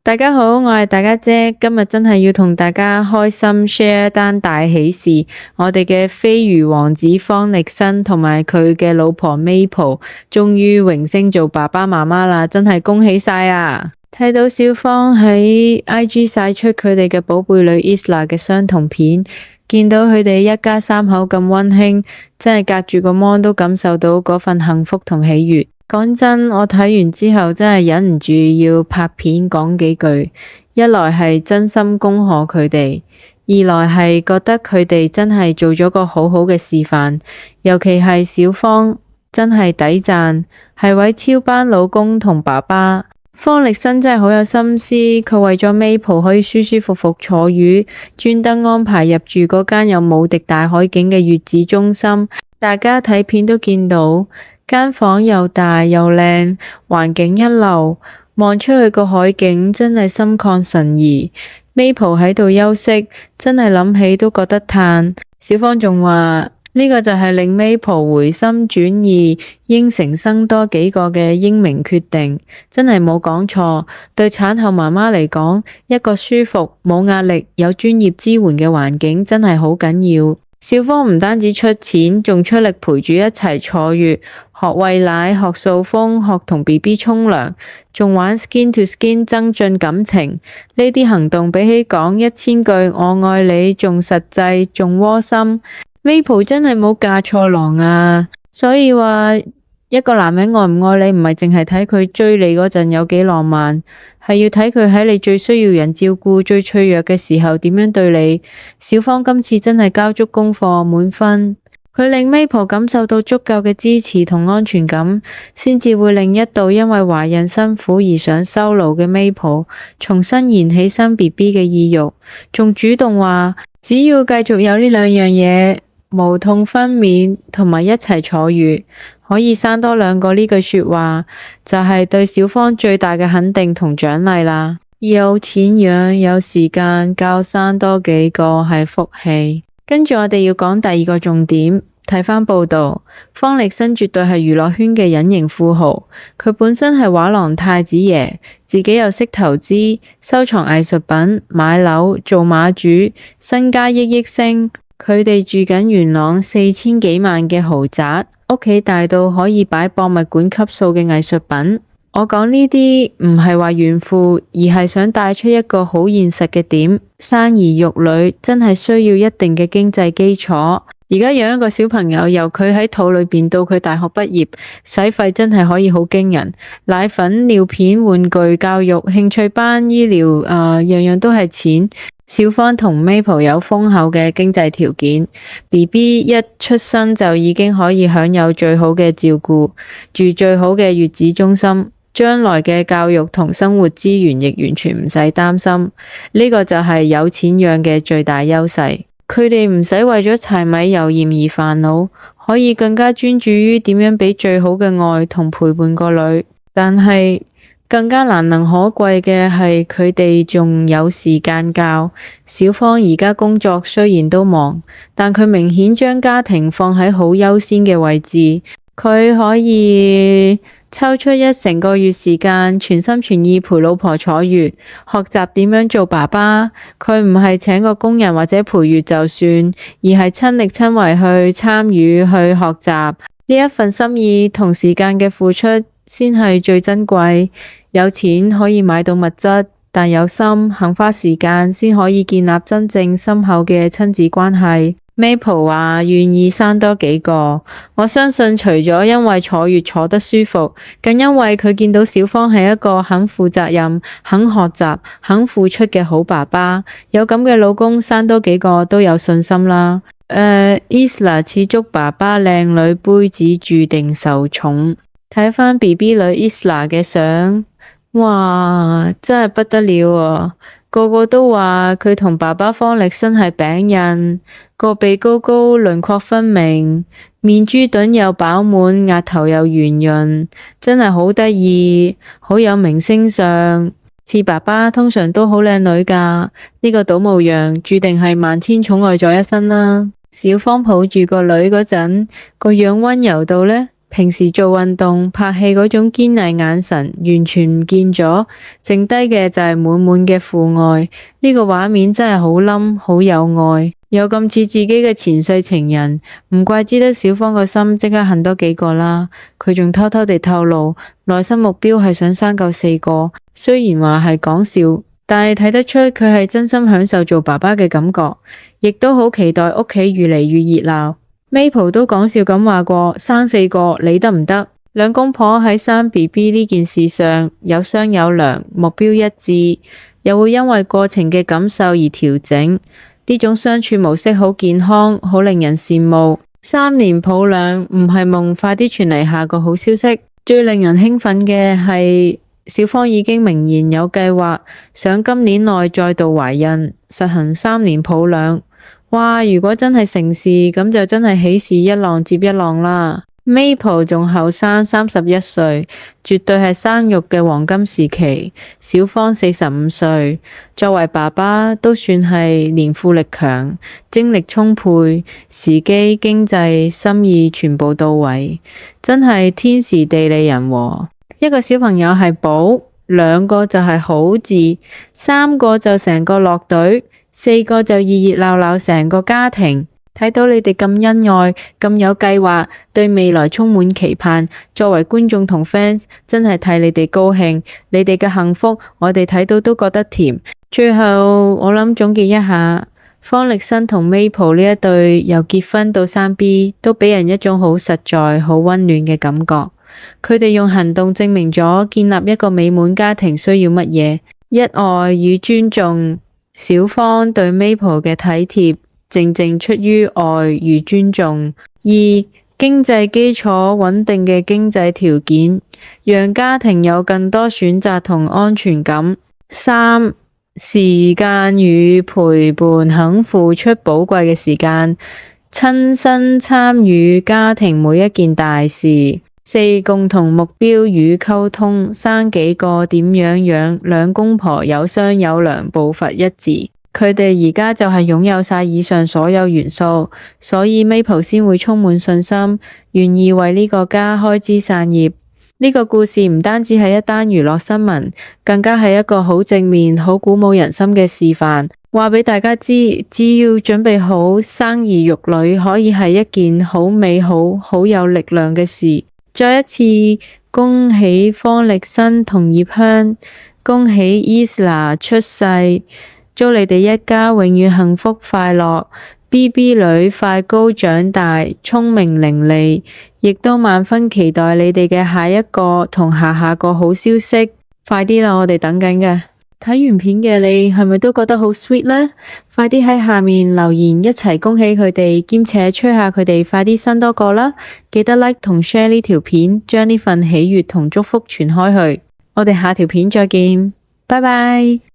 大家好，我係大家姐，今日真係要同大家開心 share 一單大喜事，我哋嘅飛魚王子方力申同埋佢嘅老婆 Maple 終於榮升做爸爸媽媽啦，真係恭喜晒啊！睇到小方喺 IG 晒出佢哋嘅寶貝女 Isla 嘅相同片，見到佢哋一家三口咁溫馨，真係隔住個 mon 都感受到嗰份幸福同喜悅。講真，我睇完之後真係忍唔住要拍片講幾句，一來係真心恭賀佢哋，二來係覺得佢哋真係做咗個好好嘅示範，尤其係小方真係抵讚，係位超班老公同爸爸。方力申真係好有心思，佢為咗 Maple 可以舒舒服服坐月，專登安排入住嗰間有無敵大海景嘅月子中心，大家睇片都見到。間房又大又靚，環境一流，望出去個海景真係心曠神怡。Maple 喺度休息，真係諗起都覺得嘆。小方仲話呢個就係令 Maple 回心轉意，應承生多幾個嘅英明決定，真係冇講錯。對產後媽媽嚟講，一個舒服、冇壓力、有專業支援嘅環境真係好緊要。小方唔單止出錢，仲出力陪住一齊坐月，學餵奶、學掃風、學同 BB 沖涼，仲玩 skin to skin 增進感情。呢啲行動比起講1000句我愛你仲實際仲窩心。Maple 真係冇嫁錯郎啊！所以話一個男人愛唔愛你，唔係淨係睇佢追你嗰陣有幾浪漫，係要睇佢喺你最需要人照顧、最脆弱嘅時候點樣對你。小方今次真係交足功課，滿分。佢令 Maple 感受到足夠嘅支持同安全感，先至會令一度因為懷孕辛苦而想收爐嘅 Maple 重新燃起生 BB 嘅意欲，仲主動話只要繼續有呢兩樣嘢，無痛分娩同埋一齊坐月，可以生多2個。呢句說話就係對小方最大嘅肯定同獎勵啦。有錢養有時間教生多幾個係福氣。跟住我哋要講第2個重點，睇返報道，方力申絕對係娛樂圈嘅隱形富豪，佢本身係畫廊太子爺，自己又識投資、收藏藝術品、買樓、做馬主，身家億億升。佢哋住緊元朗4000幾萬嘅豪宅，屋企大到可以擺博物館級數嘅藝術品。我講呢啲唔係話炫富，而係想帶出一個好現實嘅點，生兒育女真係需要一定嘅經濟基礎。而家養一個小朋友，由佢喺肚裏邊到佢大學畢業，使費真係可以好驚人。奶粉、尿片、玩具、教育、興趣班、醫療，樣樣都係錢。小方同 Maple 有豐厚嘅經濟條件， BB 一出生就已經可以享有最好嘅照顧，住最好嘅月子中心，將來嘅教育同生活資源亦完全唔使擔心。呢個就係有錢養嘅最大優勢。佢哋唔使為咗柴米油鹽而煩惱，可以更加專注於點樣俾最好嘅愛同陪伴個女。但係更加難能可貴嘅係佢哋仲有時間教。小方而家工作雖然都忙，但佢明顯將家庭放喺好優先嘅位置。佢可以抽出成個月時間，全心全意陪老婆坐月，學習點樣做爸爸。佢唔係請個工人或者陪月就算，而係親力親為去參與去學習。呢一份心意同時間嘅付出先係最珍貴。有錢可以買到物質，但有心肯花時間先可以建立真正深厚嘅親子關係。Maple 話願意生多幾個，我相信除咗因為坐月坐得舒服，更因為佢見到小方係一個肯負責任、肯學習、肯付出嘅好爸爸。有咁嘅老公，生多幾個都有信心啦。Isla 似足爸爸靚女杯子，注定受寵。睇返 BB 女 Isla 嘅相，哇，真係不得了啊！個個都話佢同爸爸方力申係餅印，個鼻高高，輪廓分明，面珠墩又飽滿，額頭又圓潤，真係好得意，好有明星相。似爸爸通常都好靚女㗎，呢個倒模樣注定係萬千寵愛在一身啦。小方抱住個女嗰陣，個樣溫柔到呢，平時做運動、拍戲嗰種堅毅眼神完全唔見咗，剩低嘅就係滿滿嘅父愛。呢個畫面真係好冧，好有愛，有咁似自己嘅前世情人，唔怪之得小芳個心即刻恨多幾個啦。佢仲偷偷地透露，內心目標係想生夠4個，雖然話係講笑，但係睇得出佢係真心享受做爸爸嘅感覺，亦都好期待屋企越嚟越熱鬧。Maple 都講笑咁話過，生4個你得唔得？兩公婆喺生 BB 呢件事上有商有量，目標一致，又會因為過程嘅感受而調整。呢種相處模式好健康，好令人羨慕。3年抱兩唔係夢，快啲傳嚟下個好消息。最令人興奮嘅係小芳已經明言有計劃，想今年內再度懷孕，實行3年抱兩。哇！如果真係成事，咁就真係喜事一浪接一浪啦。Maple 仲後生，31歲，絕對係生育嘅黃金時期。小芳45歲，作為爸爸都算係年富力強，精力充沛，時機、經濟、心意全部到位，真係天時地利人和。一個小朋友係寶，2個就係好字，3個就成個樂隊，4個就熱熱鬧鬧成個家庭。睇到你哋咁恩愛，咁有計劃，對未來充滿期盼，作為觀眾同 fans 真係替你哋高興，你哋嘅幸福我哋睇到都覺得甜。最後我諗總結一下，方力申同 Maple 呢一對由結婚到生 B 都俾人一種好實在、好溫暖嘅感覺。佢哋用行動證明咗建立一個美滿家庭需要乜嘢：一愛與尊重。小芳對 Maple 嘅體貼，正正出於愛與尊重。2. 經濟基礎穩定嘅經濟條件，讓家庭有更多選擇同安全感。3. 時間與陪伴，肯付出寶貴嘅時間，親身參與家庭每一件大事。4. 共同目標與溝通，生幾個點樣養，兩公婆有商有量，步伐一致。佢哋而家就係擁有晒以上所有元素，所以 Maple 先會充滿信心，願意為呢個家開枝散葉。呢個故事唔單止係一單娛樂新聞，更加係一個好正面、好鼓舞人心嘅示範，話俾大家知，只要準備好生兒育女，可以係一件好美好、好有力量嘅事。再一次恭喜方力申同葉香，恭喜 Isla 出世，祝你哋一家永遠幸福快樂。BB 女快高長大，聰明伶俐，亦都萬分期待你哋嘅下一個同下個好消息。快啲啦，我哋等緊嘅。睇完片嘅你係咪都覺得好 sweet 呢？快啲喺下面留言一齊恭喜佢哋，兼且催下佢哋快啲生多個啦！記得 like 同 share 呢條片，將呢份喜悅同祝福傳開去。我哋下條片再見，拜拜。